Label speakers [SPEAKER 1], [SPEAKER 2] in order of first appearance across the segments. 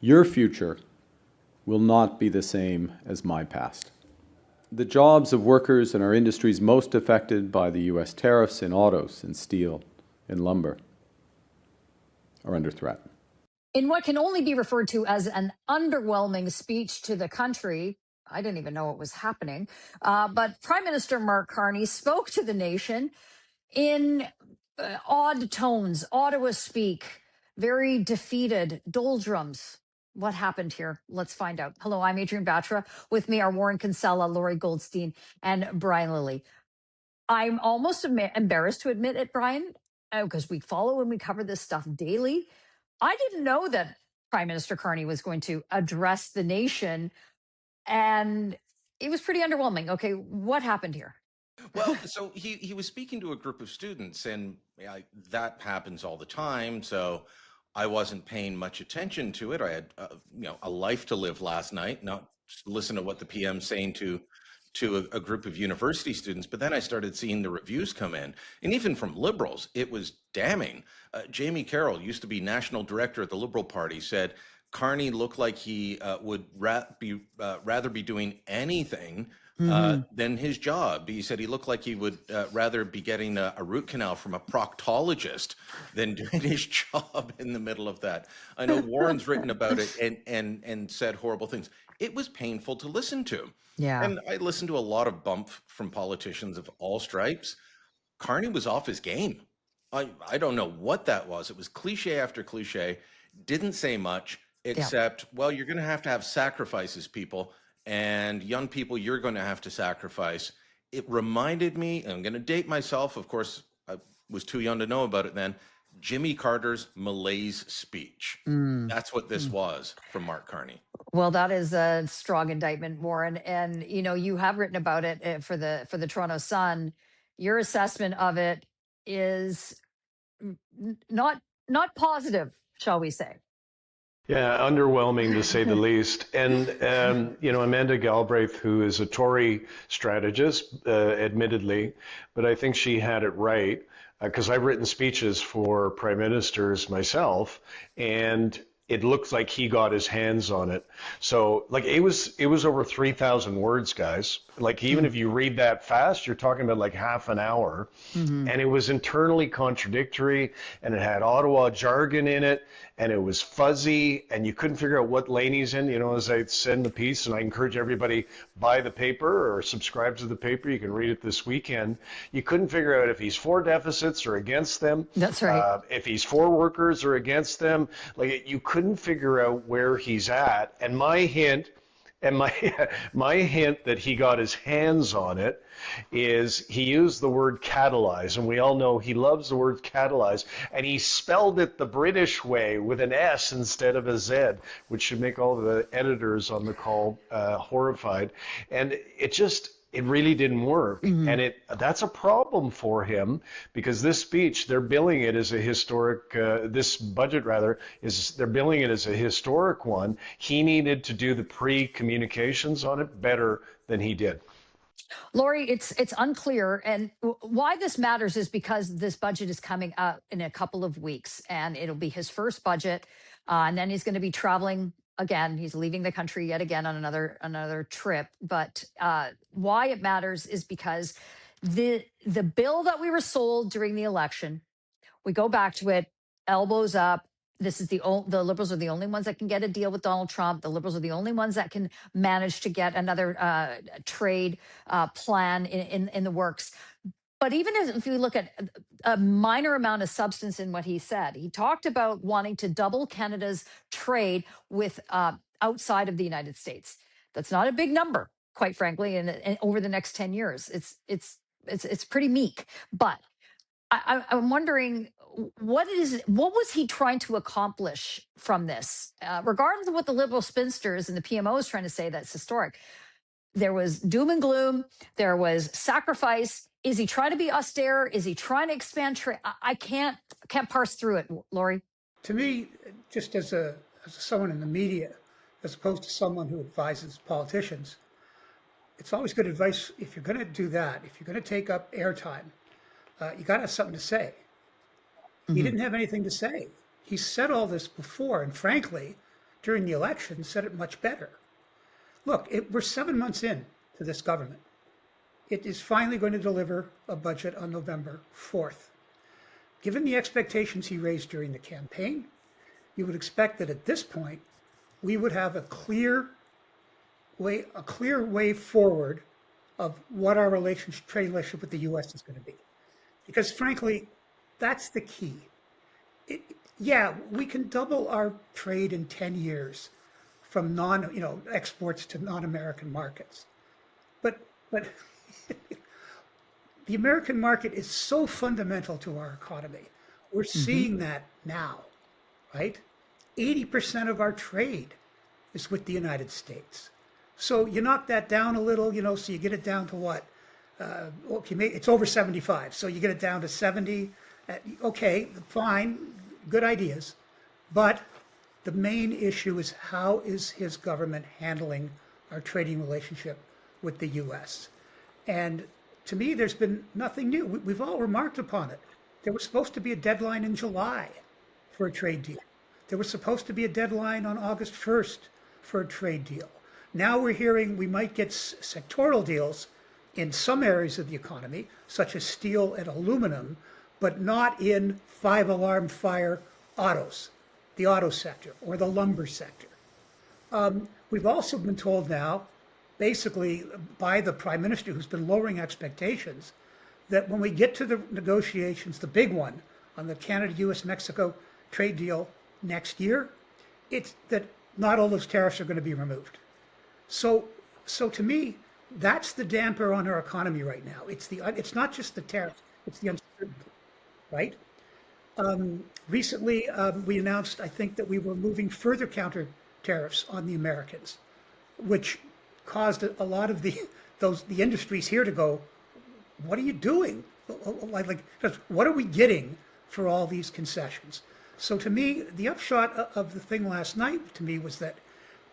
[SPEAKER 1] Your future will not be the same as my past. The jobs of workers in our industries most affected by the U.S. tariffs in autos and steel and lumber are under threat.
[SPEAKER 2] In what can only be referred to as an underwhelming speech to the country, I didn't even know it was happening, but Prime Minister Mark Carney spoke to the nation in odd tones, Ottawa speak, very defeated, doldrums. What happened here? Let's find out. Hello, I'm Adrienne Batra. With me are Warren Kinsella, Lorrie Goldstein, and Brian Lilley. I'm almost embarrassed to admit it, Brian, because we follow and we cover this stuff daily. I didn't know that Prime Minister Carney was going to address the nation, and it was pretty underwhelming. Okay, what happened here?
[SPEAKER 3] Well, so he was speaking to a group of students, and that happens all the time. So I wasn't paying much attention to it. I had a life to live last night, not just listen to what the PM's saying to a group of university students. But then I started seeing the reviews come in, and even from Liberals, it was damning. Jamie Carroll used to be national director of the Liberal Party, said Carney looked like he would rather be doing anything than his job. He said he looked like he would rather be getting a root canal from a proctologist than doing his job in the middle of that. I know Warren's written about it and said horrible things. It was painful to listen to.
[SPEAKER 2] Yeah.
[SPEAKER 3] And I listened to a lot of bump from politicians of all stripes. Carney was off his game. I don't know what that was. It was cliche after cliche, didn't say much except, well, you're going to have sacrifices, people. And young people, you're going to have to sacrifice. It reminded me, and I'm going to date myself, of course, I was too young to know about it then, Jimmy Carter's Malaise speech. That's what this was from Mark Carney.
[SPEAKER 2] Well, that is a strong indictment, Warren. And you have written about it for the Toronto Sun. Your assessment of it is not positive, shall we say?
[SPEAKER 4] Yeah, underwhelming to say the least. And, Amanda Galbraith, who is a Tory strategist, admittedly, but I think she had it right, because I've written speeches for prime ministers myself, and it looks like he got his hands on it. So it was over 3,000 words, guys. Even if you read that fast, you're talking about like half an hour. And it was internally contradictory, and it had Ottawa jargon in it, and it was fuzzy, and you couldn't figure out what lane he's in. As I said in the piece, and I encourage everybody, buy the paper or subscribe to the paper. You can read it this weekend. You couldn't figure out if he's for deficits or against them.
[SPEAKER 2] That's right.
[SPEAKER 4] If he's for workers or against them. You couldn't figure out where he's at. And my hint that he got his hands on it is he used the word catalyze, and we all know he loves the word catalyze, and he spelled it the British way with an S instead of a Z, which should make all the editors on the call horrified. And it really didn't work. And that's a problem for him, because this speech, they're billing it as a historic, this budget rather, they're billing it as a historic one. He needed to do the pre-communications on it better than he did.
[SPEAKER 2] Lorrie, it's unclear, and why this matters is because this budget is coming up in a couple of weeks, and it'll be his first budget, and then he's going to be traveling again. He's leaving the country yet again on another trip. But why it matters is because the bill that we were sold during the election, we go back to it, elbows up. This is the Liberals are the only ones that can get a deal with Donald Trump. The Liberals are the only ones that can manage to get another trade plan in the works. But even if you look at a minor amount of substance in what he said, he talked about wanting to double Canada's trade with outside of the United States. That's not a big number, quite frankly, and over the next 10 years. It's pretty meek. But I'm wondering, what was he trying to accomplish from this? Regardless of what the Liberal spinsters and the PMO is trying to say, that's historic. There was doom and gloom. There was sacrifice. Is he trying to be austere? Is he trying to expand trade? I can't parse through it, Lorrie.
[SPEAKER 5] To me, just as someone in the media, as opposed to someone who advises politicians, it's always good advice. If you're going to do that, if you're going to take up airtime, you got to have something to say. He didn't have anything to say. He said all this before, and frankly, during the election said it much better. Look, we're 7 months in to this government. It is finally going to deliver a budget on November 4th. Given the expectations he raised during the campaign, you would expect that at this point, we would have a clear way forward of what our trade relationship with the U.S. is going to be. Because frankly, that's the key. Yeah, we can double our trade in 10 years from exports to non-American markets. But the American market is so fundamental to our economy. We're seeing that now, right? 80% of our trade is with the United States. So you knock that down a little, so you get it down to what? It's over 75, so you get it down to 70. Okay, fine, good ideas. But the main issue is, how is his government handling our trading relationship with the U.S.? And to me, there's been nothing new. We've all remarked upon it. There was supposed to be a deadline in July for a trade deal. There was supposed to be a deadline on August 1st for a trade deal. Now we're hearing we might get sectoral deals in some areas of the economy, such as steel and aluminum, but not in 5-alarm fire autos, the auto sector or the lumber sector. We've also been told now, basically by the Prime Minister, who's been lowering expectations, that when we get to the negotiations, the big one on the Canada, US, Mexico trade deal next year, it's that not all those tariffs are going to be removed. So to me, that's the damper on our economy right now. It's not just the tariffs, it's the uncertainty, right? Recently, we announced, I think, that we were moving further counter tariffs on the Americans, which caused a lot of the industries here to go, what are you doing? Like, what are we getting for all these concessions? So to me, the upshot of the thing last night to me was that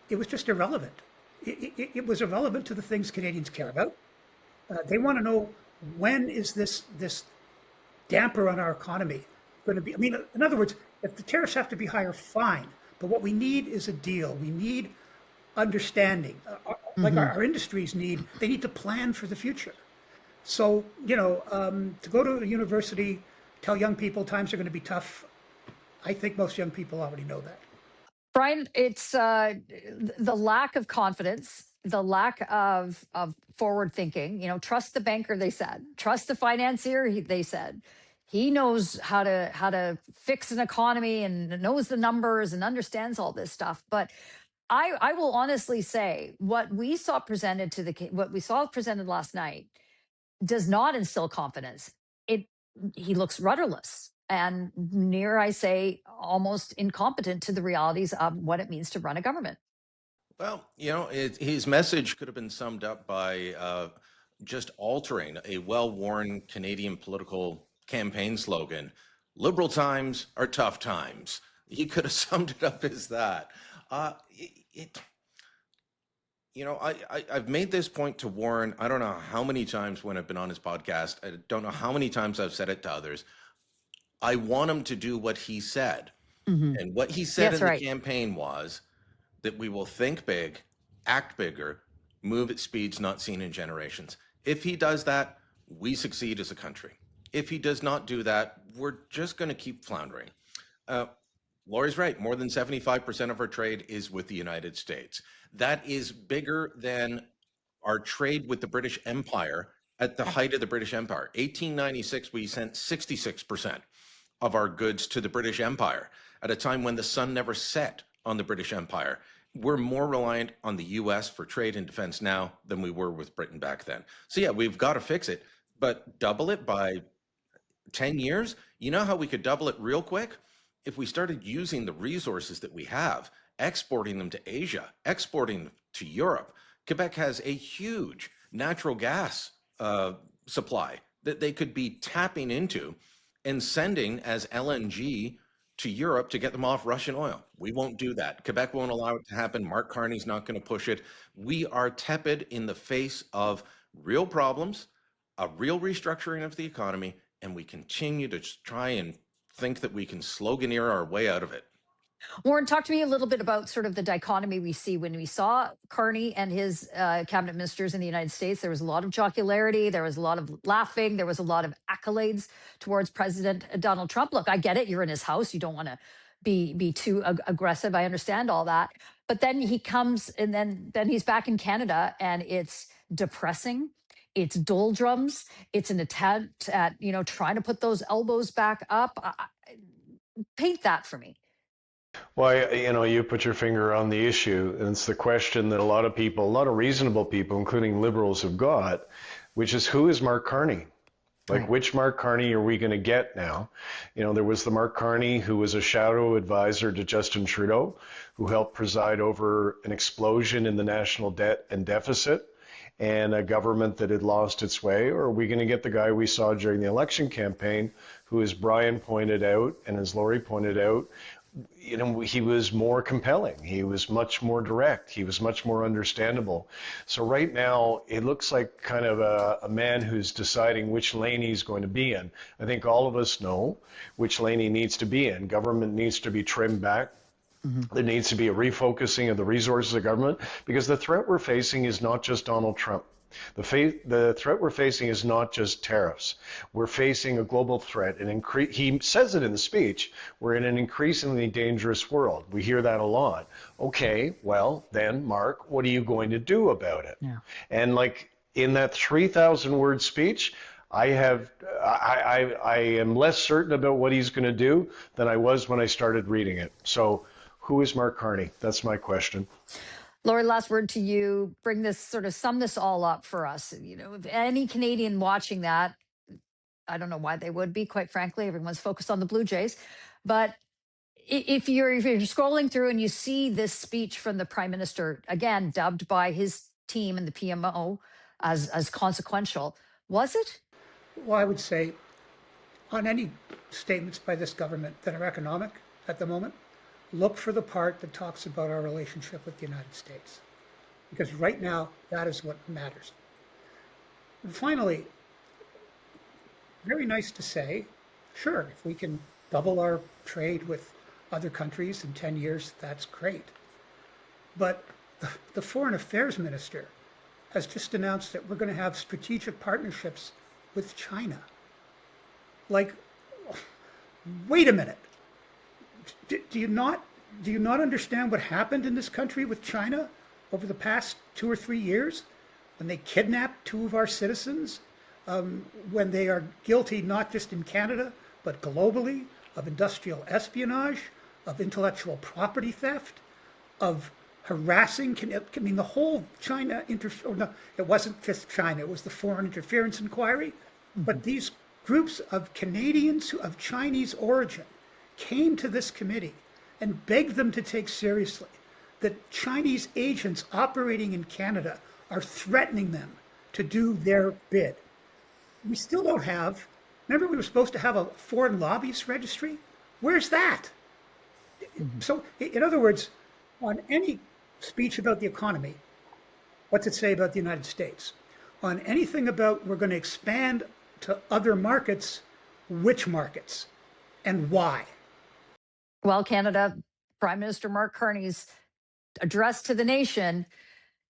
[SPEAKER 5] it was just irrelevant. It was irrelevant to the things Canadians care about. They want to know, when is this damper on our economy going to be? I mean, in other words, if the tariffs have to be higher, fine. But what we need is a deal. We need understanding. Like our industries need to plan for the future. So, to go to a university, tell young people times are going to be tough, I think most young people already know that.
[SPEAKER 2] Brian, it's the lack of confidence, the lack of forward thinking. Trust the banker, they said. Trust the financier, they said. He knows how to fix an economy and knows the numbers and understands all this stuff. But I will honestly say, what we saw presented last night does not instill confidence. He looks rudderless and, I say, almost incompetent to the realities of what it means to run a government.
[SPEAKER 3] Well, his message could have been summed up by just altering a well-worn Canadian political campaign slogan: "Liberal times are tough times." He could have summed it up as that. I've made this point to Warren. I don't know how many times when I've been on his podcast. I don't know how many times I've said it to others. I want him to do what he said. And what he said in the campaign was that we will think big, act bigger, move at speeds not seen in generations. If he does that, we succeed as a country. If he does not do that, we're just going to keep floundering. Lorrie's right. More than 75% of our trade is with the United States. That is bigger than our trade with the British Empire at the height of the British Empire. 1896, we sent 66% of our goods to the British Empire at a time when the sun never set on the British Empire. We're more reliant on the US for trade and defense now than we were with Britain back then. So yeah, we've got to fix it, but double it by 10 years? You know how we could double it real quick? If we started using the resources that we have, exporting them to Asia, exporting them to Europe. Quebec has a huge natural gas supply that they could be tapping into and sending as LNG to Europe to get them off Russian oil. We won't do that. Quebec won't allow it to happen. Mark Carney's not going to push it. We are tepid in the face of real problems, a real restructuring of the economy, and we continue to try and think that we can sloganeer our way out of it.
[SPEAKER 2] Warren, talk to me a little bit about sort of the dichotomy we see when we saw Carney and his cabinet ministers in the United States. There was a lot of jocularity, there was a lot of laughing, there was a lot of accolades towards President Donald Trump. Look, I get it; you're in his house, you don't want to be too aggressive. I understand all that, but then he comes, and then he's back in Canada, and it's depressing. It's doldrums. It's an attempt at trying to put those elbows back up. Paint that for me.
[SPEAKER 4] Well, you put your finger on the issue, and it's the question that a lot of people, a lot of reasonable people, including liberals, have got, which is, who is Mark Carney? Like,
[SPEAKER 2] Right.
[SPEAKER 4] which Mark Carney are we going to get now? There was the Mark Carney who was a shadow advisor to Justin Trudeau, who helped preside over an explosion in the national debt and deficit and a government that had lost its way. Or are we going to get the guy we saw during the election campaign, who, as Brian pointed out and as Lorrie pointed out, he was more compelling. He was much more direct. He was much more understandable. So right now, it looks like kind of a man who's deciding which lane he's going to be in. I think all of us know which lane he needs to be in. Government needs to be trimmed back. There needs to be a refocusing of the resources of government, because the threat we're facing is not just Donald Trump. The threat we're facing is not just tariffs. We're facing a global threat. He says it in the speech, we're in an increasingly dangerous world. We hear that a lot. Okay, well, then, Mark, what are you going to do about it?
[SPEAKER 2] Yeah.
[SPEAKER 4] And like in that 3,000-word speech, I am less certain about what he's going to do than I was when I started reading it. So who is Mark Carney? That's my question.
[SPEAKER 2] Lori, last word to you. Bring this, sort of sum this all up for us. If any Canadian watching that, I don't know why they would be, quite frankly. Everyone's focused on the Blue Jays. But if you're scrolling through and you see this speech from the Prime Minister, again, dubbed by his team and the PMO as consequential, was it?
[SPEAKER 5] Well, I would say on any statements by this government that are economic at the moment, look for the part that talks about our relationship with the United States. Because right now, that is what matters. And finally, very nice to say, sure, if we can double our trade with other countries in 10 years, that's great. But the Foreign Affairs Minister has just announced that we're going to have strategic partnerships with China. Like, wait a minute. Do you not understand what happened in this country with China over the past 2 or 3 years, when they kidnapped 2 of our citizens, when they are guilty not just in Canada but globally of industrial espionage, of intellectual property theft, of harassing? I mean, the whole China no, it wasn't just China; it was the Foreign Interference Inquiry. But these groups of Canadians of Chinese origin came to this committee and begged them to take seriously that Chinese agents operating in Canada are threatening them to do their bid. We still don't have, remember we were supposed to have a foreign lobbyist registry? Where's that? So, in other words, on any speech about the economy, what's it say about the United States? On anything about we're going to expand to other markets, which markets and why?
[SPEAKER 2] Well, Canada, Prime Minister Mark Carney's address to the nation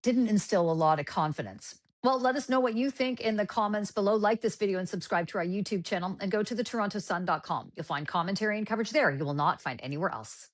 [SPEAKER 2] didn't instill a lot of confidence. Well, let us know what you think in the comments below. Like this video and subscribe to our YouTube channel, and go to the TorontoSun.com. You'll find commentary and coverage there you will not find anywhere else.